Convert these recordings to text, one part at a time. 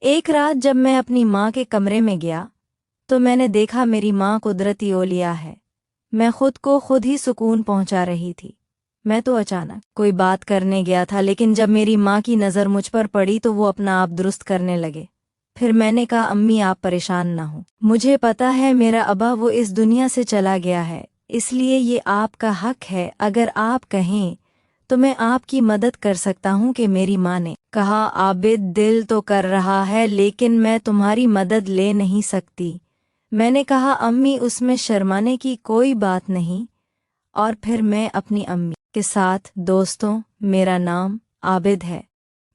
एक रात जब मैं अपनी माँ के कमरे में गया तो मैंने देखा मेरी माँ कुदरती ओलिया है। मैं खुद को खुद ही सुकून पहुंचा रही थी। मैं तो अचानक कोई बात करने गया था, लेकिन जब मेरी माँ की नज़र मुझ पर पड़ी तो वो अपना आप दुरुस्त करने लगे। फिर मैंने कहा, अम्मी आप परेशान ना हो, मुझे पता है मेरा अब्बा वो इस दुनिया से चला गया है, इसलिए ये आपका हक है, अगर आप कहें तो मैं आपकी मदद कर सकता हूँ। कि मेरी माँ ने कहा, आबिद दिल तो कर रहा है लेकिन मैं तुम्हारी मदद ले नहीं सकती। मैंने कहा, अम्मी उसमें शर्माने की कोई बात नहीं। और फिर मैं अपनी अम्मी के साथ, दोस्तों मेरा नाम आबिद है,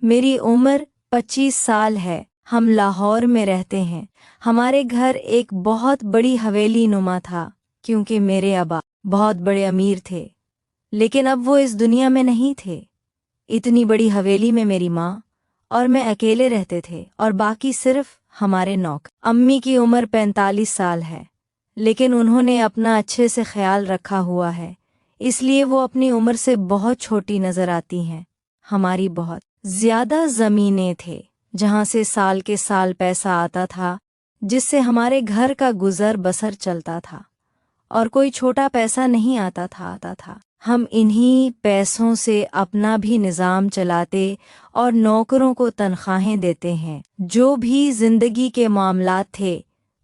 मेरी उम्र 25 साल है, हम लाहौर में रहते हैं। हमारे घर एक बहुत बड़ी हवेली नुमा था, क्योंकि मेरे अब्बा बहुत बड़े अमीर थे, लेकिन अब वो इस दुनिया में नहीं थे। इतनी बड़ी हवेली में मेरी माँ और मैं अकेले रहते थे, और बाकी सिर्फ हमारे नौकर। अम्मी की उम्र 45 साल है, लेकिन उन्होंने अपना अच्छे से ख्याल रखा हुआ है, इसलिए वो अपनी उम्र से बहुत छोटी नजर आती हैं। हमारी बहुत ज्यादा जमीनें थे, जहाँ से साल के साल पैसा आता था, जिससे हमारे घर का गुजर बसर चलता था, और कोई छोटा पैसा नहीं आता था। हम इन्हीं पैसों से अपना भी निज़ाम चलाते और नौकरों को तनख्वाहें देते हैं। जो भी जिंदगी के मामलात थे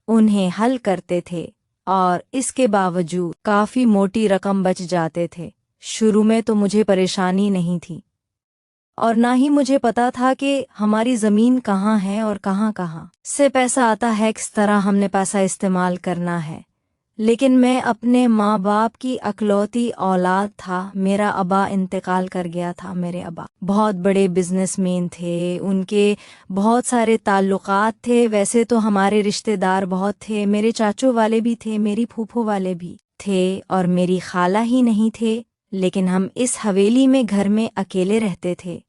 उन्हें हल करते थे, और इसके बावजूद काफ़ी मोटी रकम बच जाते थे। शुरू में तो मुझे परेशानी नहीं थी, और ना ही मुझे पता था कि हमारी ज़मीन कहाँ है और कहाँ से पैसा आता है, किस तरह हमने पैसा इस्तेमाल करना है। लेकिन मैं अपने माँ बाप की अकलौती औलाद था। मेरा अब्बा इंतकाल कर गया था। मेरे अब्बा बहुत बड़े बिजनेसमैन थे, उनके बहुत सारे ताल्लुकात थे। वैसे तो हमारे रिश्तेदार बहुत थे, मेरे चाचू वाले भी थे, मेरी फूफो वाले भी थे, और मेरी खाला ही नहीं थे। लेकिन हम इस हवेली में घर में अकेले रहते थे,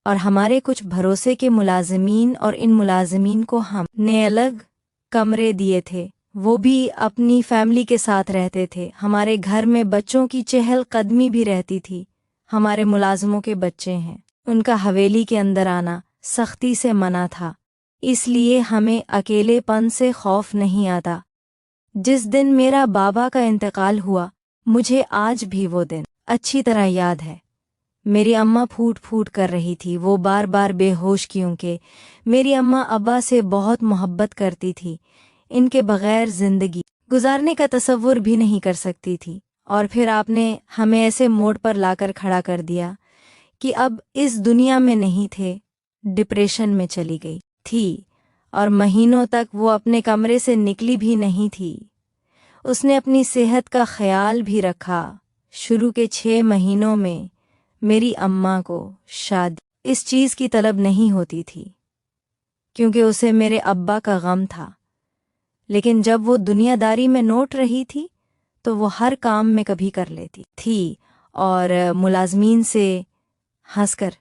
और हमारे कुछ भरोसे के मुलाजिमीन, और इन मुलाजिमीन को हमने अलग कमरे दिए थे। वो भी अपनी फैमिली के साथ रहते थे। हमारे घर में बच्चों की चहल कदमी भी रहती थी। हमारे मुलाजमों के बच्चे हैं, उनका हवेली के अंदर आना सख्ती से मना था, इसलिए हमें अकेलेपन से खौफ नहीं आता। जिस दिन मेरा बाबा का इंतकाल हुआ, मुझे आज भी वो दिन अच्छी तरह याद है। मेरी अम्मा फूट फूट कर रही थी, वो बार बार बेहोश, क्योंकि मेरी अम्मा अब्बा से बहुत मोहब्बत करती थी, इनके बगैर जिंदगी गुजारने का तसव्वुर भी नहीं कर सकती थी। और फिर आपने हमें ऐसे मोड़ पर लाकर खड़ा कर दिया कि अब इस दुनिया में नहीं थे, डिप्रेशन में चली गई थी, और महीनों तक वो अपने कमरे से निकली भी नहीं थी। उसने अपनी सेहत का ख्याल भी रखा। शुरू के 6 महीनों में मेरी अम्मा को शादी इस चीज़ की तलब नहीं होती थी, क्योंकि उसे मेरे अब्बा का गम था। लेकिन जब वो दुनियादारी में नोट रही थी तो वो हर काम में कभी कर लेती थी, और मुलाजमीन से हंसकर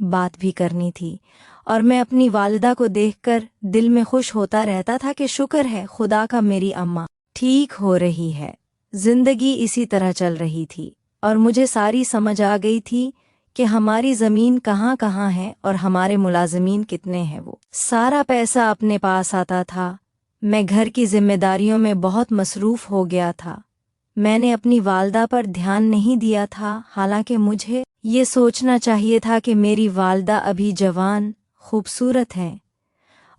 बात भी करनी थी। और मैं अपनी वालिदा को देखकर दिल में खुश होता रहता था कि शुक्र है खुदा का, मेरी अम्मा ठीक हो रही है। जिंदगी इसी तरह चल रही थी, और मुझे सारी समझ आ गई थी कि हमारी ज़मीन कहाँ है और हमारे मुलाजमीन कितने हैं। वो सारा पैसा अपने पास आता था। मैं घर की जिम्मेदारियों में बहुत मसरूफ़ हो गया था। मैंने अपनी वालदा पर ध्यान नहीं दिया था, हालांकि मुझे ये सोचना चाहिए था कि मेरी वालदा अभी जवान खूबसूरत हैं,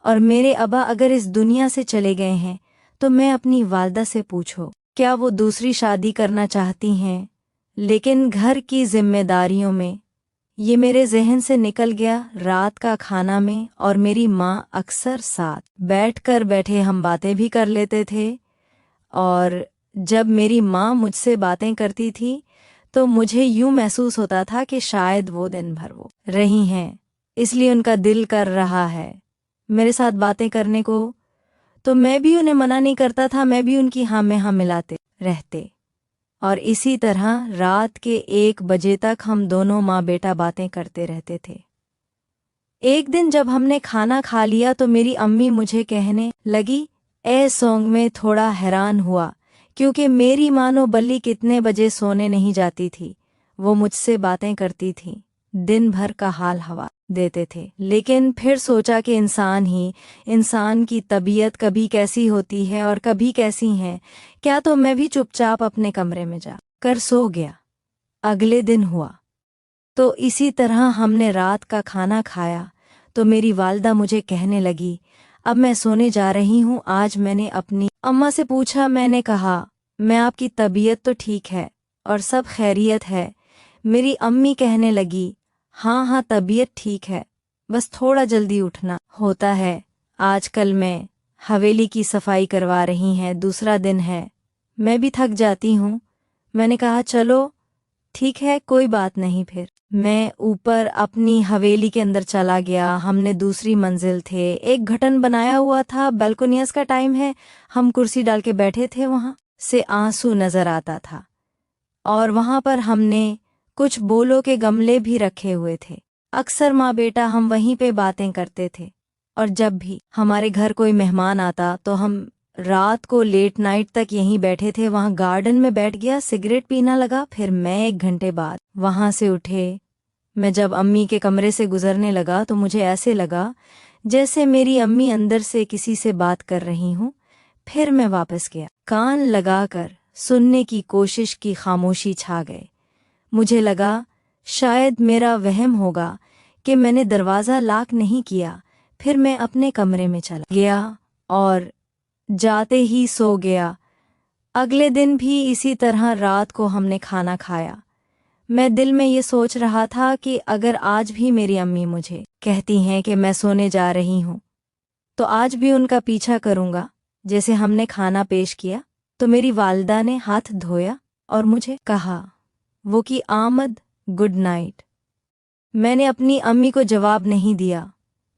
और मेरे अब्बा अगर इस दुनिया से चले गए हैं तो मैं अपनी वालदा से पूछो क्या वो दूसरी शादी करना चाहती हैं। लेकिन घर की जिम्मेदारियों में ये मेरे जहन से निकल गया। रात का खाना में और मेरी माँ अक्सर साथ बैठे हम बातें भी कर लेते थे, और जब मेरी माँ मुझसे बातें करती थी तो मुझे यूं महसूस होता था कि शायद वो दिन भर वो रही हैं, इसलिए उनका दिल कर रहा है मेरे साथ बातें करने को। तो मैं भी उन्हें मना नहीं करता था, मैं भी उनकी हाँ में हाँ मिलाते रहते, और इसी तरह रात के 1 बजे तक हम दोनों माँ बेटा बातें करते रहते थे। एक दिन जब हमने खाना खा लिया तो मेरी अम्मी मुझे कहने लगी, ए सॉन्ग में थोड़ा हैरान हुआ, क्योंकि मेरी मानो बल्ली कितने बजे सोने नहीं जाती थी। वो मुझसे बातें करती थी, दिन भर का हाल हवा देते थे। लेकिन फिर सोचा कि इंसान की तबीयत कभी कैसी होती है और कभी कैसी है, क्या तो मैं भी चुपचाप अपने कमरे में जा कर सो गया। अगले दिन हुआ तो इसी तरह हमने रात का खाना खाया तो मेरी वालदा मुझे कहने लगी, अब मैं सोने जा रही हूँ। आज मैंने अपनी अम्मा से पूछा, मैंने कहा मैं आपकी तबीयत तो ठीक है और सब खैरियत है। मेरी अम्मी कहने लगी, हाँ हाँ तबीयत ठीक है, बस थोड़ा जल्दी उठना होता है। आजकल मैं हवेली की सफाई करवा रही हैं, दूसरा दिन है, मैं भी थक जाती हूँ। मैंने कहा चलो ठीक है कोई बात नहीं। फिर मैं ऊपर अपनी हवेली के अंदर चला गया। हमने दूसरी मंजिल थे, एक घटन बनाया हुआ था, बालकोनियस का टाइम है, हम कुर्सी डाल के बैठे थे, वहां से आंसू नजर आता था और वहां पर हमने कुछ बोलों के गमले भी रखे हुए थे। अक्सर माँ बेटा हम वहीं पे बातें करते थे और जब भी हमारे घर कोई मेहमान आता तो हम रात को लेट नाइट तक यहीं बैठे थे। वहां गार्डन में बैठ गया, सिगरेट पीना लगा। फिर मैं 1 घंटे बाद वहां से उठे। मैं जब अम्मी के कमरे से गुजरने लगा तो मुझे ऐसे लगा जैसे मेरी अम्मी अंदर से किसी से बात कर रही हूँ। फिर मैं वापस गया, कान लगाकर सुनने की कोशिश की, खामोशी छा गए। मुझे लगा शायद मेरा वहम होगा कि मैंने दरवाज़ा लॉक नहीं किया। फिर मैं अपने कमरे में चला गया और जाते ही सो गया। अगले दिन भी इसी तरह रात को हमने खाना खाया। मैं दिल में ये सोच रहा था कि अगर आज भी मेरी अम्मी मुझे कहती हैं कि मैं सोने जा रही हूँ तो आज भी उनका पीछा करूँगा। जैसे हमने खाना पेश किया तो मेरी वालदा ने हाथ धोया और मुझे कहा वो की आमद, गुड नाइट। मैंने अपनी अम्मी को जवाब नहीं दिया,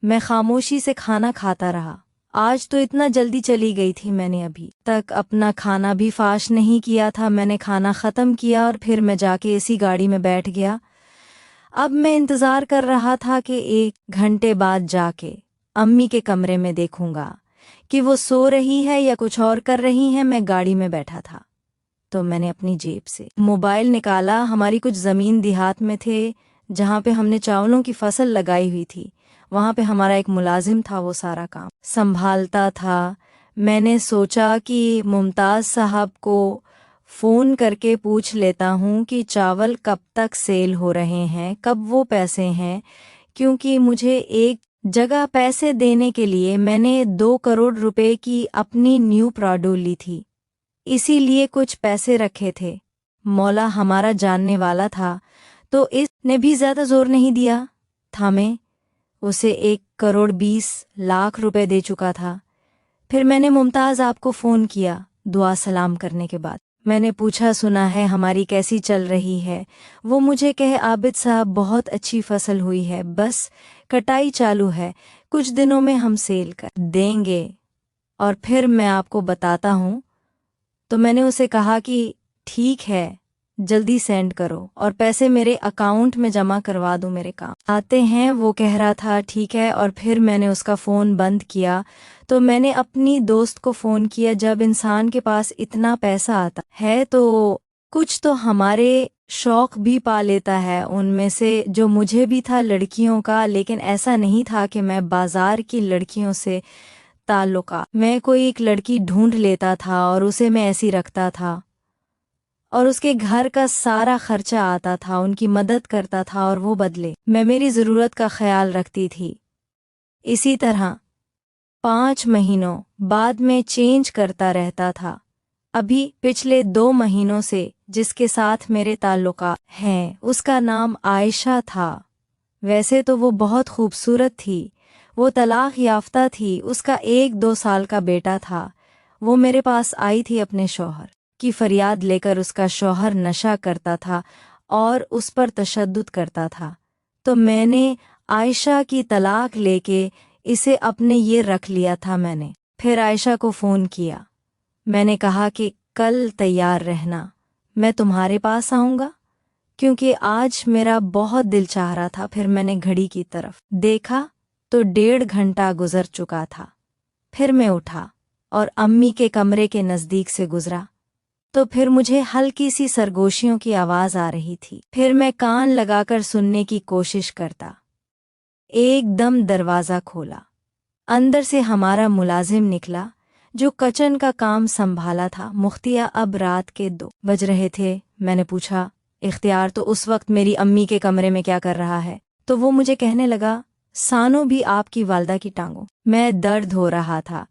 मैं खामोशी से खाना खाता रहा। आज तो इतना जल्दी चली गई थी, मैंने अभी तक अपना खाना भी फाश नहीं किया था। मैंने खाना ख़त्म किया और फिर मैं जाके इसी गाड़ी में बैठ गया। अब मैं इंतज़ार कर रहा था कि 1 घंटे बाद जाके अम्मी के कमरे में देखूंगा कि वो सो रही है या कुछ और कर रही हैं। मैं गाड़ी में बैठा था तो मैंने अपनी जेब से मोबाइल निकाला। हमारी कुछ ज़मीन देहात में थे जहाँ पे हमने चावलों की फसल लगाई हुई थी। वहाँ पे हमारा एक मुलाजिम था, वो सारा काम संभालता था। मैंने सोचा कि मुमताज़ साहब को फ़ोन करके पूछ लेता हूँ कि चावल कब तक सेल हो रहे हैं, कब वो पैसे हैं, क्योंकि मुझे एक जगह पैसे देने के लिए मैंने 2 करोड़ रुपए की अपनी न्यू प्राडो ली थी, इसीलिए कुछ पैसे रखे थे। मौला हमारा जानने वाला था तो इसने भी ज़्यादा जोर नहीं दिया था। मैं उसे 1 करोड़ 20 लाख रुपए दे चुका था। फिर मैंने मुमताज़ आपको फ़ोन किया। दुआ सलाम करने के बाद मैंने पूछा, सुना है हमारी कैसी चल रही है। वो मुझे कहे, आबिद साहब बहुत अच्छी फसल हुई है, बस कटाई चालू है, कुछ दिनों में हम सेल कर देंगे और फिर मैं आपको बताता हूँ। तो मैंने उसे कहा कि ठीक है, जल्दी सेंड करो और पैसे मेरे अकाउंट में जमा करवा दो, मेरे काम आते हैं। वो कह रहा था ठीक है, और फिर मैंने उसका फ़ोन बंद किया। तो मैंने अपनी दोस्त को फ़ोन किया। जब इंसान के पास इतना पैसा आता है तो कुछ तो हमारे शौक़ भी पा लेता है, उनमें से जो मुझे भी था लड़कियों का। लेकिन ऐसा नहीं था कि मैं बाज़ार की लड़कियों से ताल्लुका, मैं कोई एक लड़की ढूंढ लेता था और उसे मैं ऐसी रखता था और उसके घर का सारा खर्चा आता था, उनकी मदद करता था और वो बदले मैं मेरी ज़रूरत का ख्याल रखती थी। इसी तरह 5 महीनों बाद में चेंज करता रहता था। अभी पिछले 2 महीनों से जिसके साथ मेरे ताल्लुका हैं उसका नाम आयशा था। वैसे तो वो बहुत खूबसूरत थी, वो तलाक याफ्ता थी, उसका 1-2 साल का बेटा था। वो मेरे पास आई थी अपने शौहर की फरियाद लेकर। उसका शौहर नशा करता था और उस पर तशद्दुद करता था, तो मैंने आयशा की तलाक लेके इसे अपने ये रख लिया था। मैंने फिर आयशा को फ़ोन किया, मैंने कहा कि कल तैयार रहना, मैं तुम्हारे पास आऊँगा, क्योंकि आज मेरा बहुत दिल चाह रहा था। फिर मैंने घड़ी की तरफ देखा तो 1.5 घंटा गुजर चुका था। फिर मैं उठा और अम्मी के कमरे के नज़दीक से गुजरा तो फिर मुझे हल्की सी सरगोशियों की आवाज आ रही थी। फिर मैं कान लगाकर सुनने की कोशिश करता। एकदम दरवाज़ा खोला। अंदर से हमारा मुलाजिम निकला जो किचन का काम संभाला था। मुख्तिया अब रात के 2 बज रहे थे। मैंने पूछा, इख्तियार तो उस वक्त मेरी अम्मी के कमरे में क्या कर रहा है? तो वो मुझे कहने लगा, सानो भी आपकी वालदा की टांगों में दर्द हो रहा था,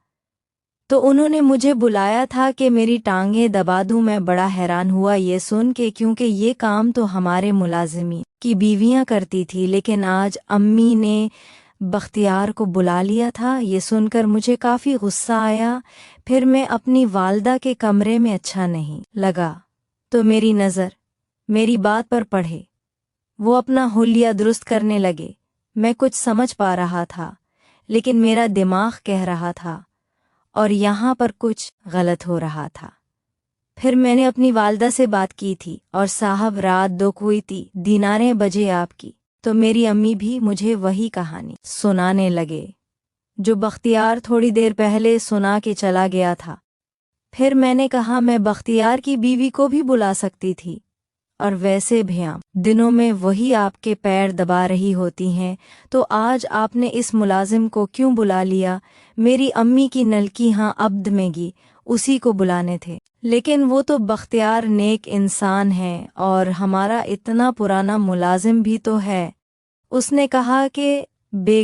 तो उन्होंने मुझे बुलाया था कि मेरी टांगें दबा दूं। मैं बड़ा हैरान हुआ ये सुन के, क्योंकि ये काम तो हमारे मुलाजिमी की बीवियां करती थी, लेकिन आज अम्मी ने बख्तियार को बुला लिया था। ये सुनकर मुझे काफ़ी गुस्सा आया। फिर मैं अपनी वालदा के कमरे में अच्छा नहीं लगा तो मेरी नज़र मेरी बात पर पड़े। वो अपना हुलिया दुरुस्त करने लगे। मैं कुछ समझ पा रहा था, लेकिन मेरा दिमाग कह रहा था और यहाँ पर कुछ गलत हो रहा था। फिर मैंने अपनी वालदा से बात की थी, और साहब रात 2 हुई थी, दीनारे बजे आपकी। तो मेरी अम्मी भी मुझे वही कहानी सुनाने लगे जो बख्तियार थोड़ी देर पहले सुना के चला गया था। फिर मैंने कहा, मैं बख्तियार की बीवी को भी बुला सकती थी, और वैसे भी आम दिनों में वही आपके पैर दबा रही होती हैं, तो आज आपने इस मुलाजिम को क्यों बुला लिया? मेरी अम्मी की नलकी हाँ अब्द में गी, उसी को बुलाने थे, लेकिन वो तो बख्तियार नेक इंसान है और हमारा इतना पुराना मुलाजिम भी तो है। उसने कहा कि बे